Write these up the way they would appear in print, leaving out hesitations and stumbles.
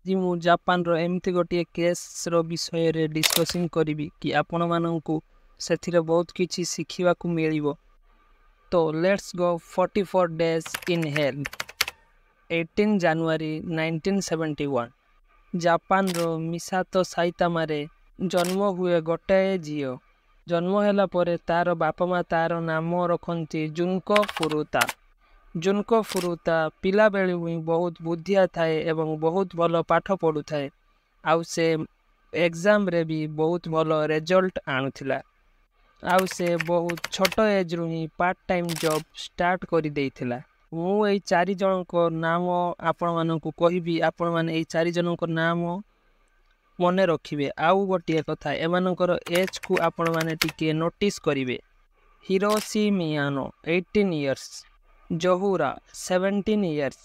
जी मु जापान रो एमती गोटे केस रो विषय रे डिस्कसिंग करिवि कि आपण माननकु सेथिरे बहुत किछि शिखिबा को मिलिबो। तो let's go 44 days in hell 18 जनवरी 1971 जापान रो मिसातो साइतामा रे जन्म हुए गोटाए झियो। जन्म होला परे तार बापा मा तार नाम रखंती जुनको फुरुता। जुनको फुरुता पिला बेले ही बहुत बुद्धिया थाए एवं बहुत भल पाठ पढ़ु थाए। आउ से एग्जाम रे भी बहुत भल रिजल्ट आणुथिला। आउ से बहुत छोट एज रु ही पार्ट टाइम जॉब स्टार्ट करि देइथिला। मु एई चारि जनक नाम आपण मानकु कहिबी, आपण माने एई चारि जनक नाम मने रखिबे। आउ गोटिए कथा एमानकर एज को आपण माने टिके नोटिस करिवे। हिरोशी मियानो 18 इयर्स, जोहुरा 17 years,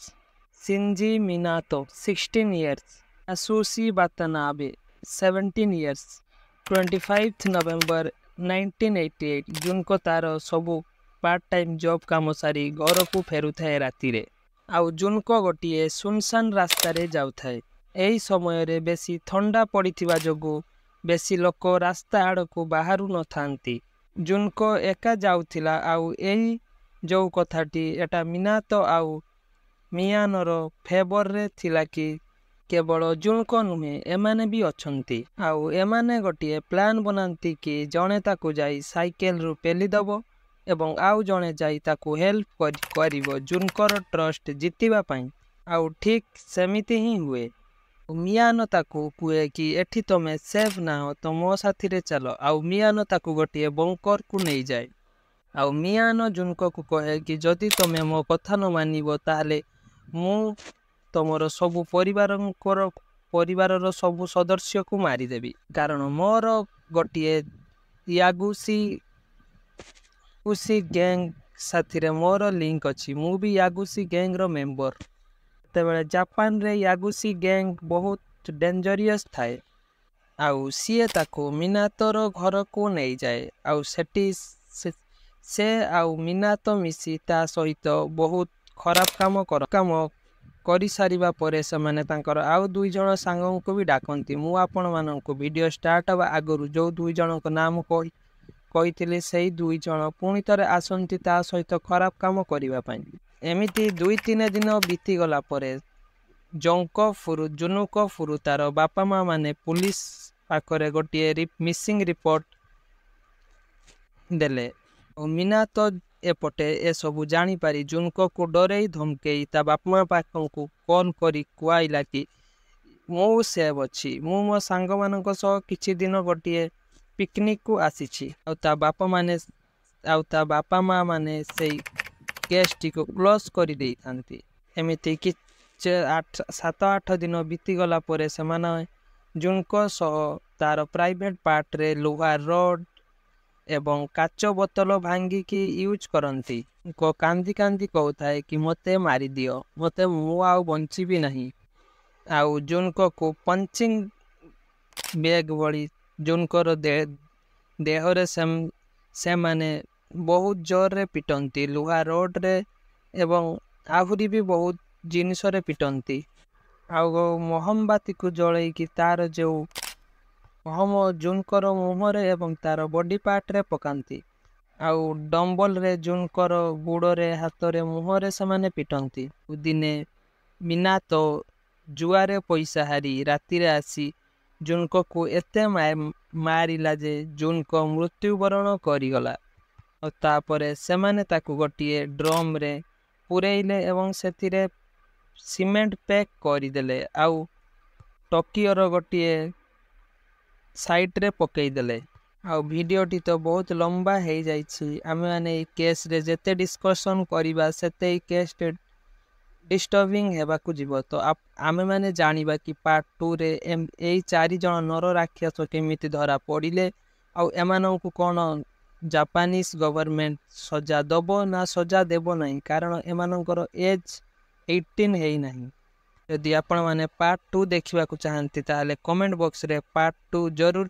Shinji Minato 16 years, Asushi Watanabe 17 years, 25th November 1988 जुनको तार सबु पार्ट टाइम जॉब काम सारी घर को फेरु थाए राति रे। आउ जुनको गोटिए सुनसान रास्ता रे जाउ थाए। एही समय रे बेसी ठंडा पड़िथिबा जोगु बेसी लोक रास्ता आड़ को बाहरु न थांती। जुनको एका जाउथिला। आउ एही जो कथाटी एटा मिनातो आउ मियानोर फेवर रे थिला कि केवल जुनको नुहे एमाने भी अछंती। आउ एमाने गोटिए प्लान बनांती कि जणे ताकू जाई साइकेल रु पेली दबो एवं आउ जणे जाई ताकू हेल्प करिवो जुनकर ट्रस्ट जितिबा पई। आउ ठीक सेमिति ही हुए। मियानो ताकू कुए कि एठी तमे सेफ ना हो तो मो साथी रे चलो। आउ मियानो ताकू गोटिए बंकर को नहीं जाए। आउ मियानो जुनको को कहे कि जदि तमे मो कथा न मानिबो ताहले मु तमरो सबु परिवार सबु सदस्य को मारी देबी। कारण मोर गोटिए यागुसी गैंग साथी रे मोर लिंक अछि। मु भी यागुसी गैंग रो मेंबर। तेबेले जापान रे यागुसी गैंग बहुत डेंजरियस थाए। आउ सीए ताको मिनातोर घर को नहीं जाए। आउ सेटी से आउ मिनातो मिसी ता सहित बहुत खराब काम करी सारिबा परे से माने तांकर आउ दुई जण सांगों को भी डाकंती। मु आपण माननको वीडियो स्टार्ट हवा आगरु जो दुई जण को नाम कहिथिले सेही दुई जण पुणी तरे आसंती ता सहित खराब काम करिबा पई। एमिति 2-3 दिन बीती गला परे जुनुको फुरुतार बापा माँ माने पुलिस पाखरे गोटिए मिसिंग रिपोर्ट देले। मिनातो एपटे ए सबु जानी पारी जुनको को डरे धमकेई ता बापा माँ पाखन को कॉल करी कुआइला कि मु सेव अछि। मु मो सांग मानक सह किछि दिन गोटिए पिकनिक को आसीछि। आउ ता बापा माँ माने सेई केस टी को क्लोज करी देई थांती। एमिति कि 7-8 दिन बीती गला परे समाना जुनको सह तार प्राइवेट पार्ट रे लोहा रड एवं काच बोतल भांगी की यूज करंती। को कांदी कांदी कहताए कि मते मारी दियो, मते मु आउ बंची भी नहीं। आउ जुनको को पंचिंग बैग भली जुनकर देहरे से माने बहुत जोर रे पिटंती लुहा रोड रे एवं आहुरी भी बहुत जिनिस रे पिटंती। आउ मोहम्बाती को जड़े कि तार जो हम जुनकर मुहरे एवं तार बॉडी पार्ट रे पकांती। आउ डंबल रे जुनकर गुड़े हाथ रे मुहरे से माने पिटंती। दिने मिनातो जुआरे पैसा हारी राति रे आसी जुनको को एते मारिला जे जुनको मृत्युवरण करिगला। और तापरे से माने ताकू गोटिए ड्रम रे पुरेइले एवं सेथिरे सीमेंट पैक करिदेले। आउ टोकियो रो गोटिए साइट रे पकई देले। आउ वीडियोटी तो बहुत लंबा हो जाइछि। आमे माने ए केस रे जेते डिस्कशन करिबा सेते केस डिस्टर्बिंग हेबा को जीवो। तो आमे माने जानिबा कि पार्ट 2 रे एई 4 जण नर राक्षस केमिति धरा पड़िले। आउ एमानंकु कोन जापानीज गवर्नमेंट सजा दबो ना सजा देबो नहीं। कारण एमानंकर एज 18 हेई नहीं। यदि आपण माने पार्ट 2 देखिबा को चाहंती ताले कमेंट बॉक्स रे पार्ट 2 जरूर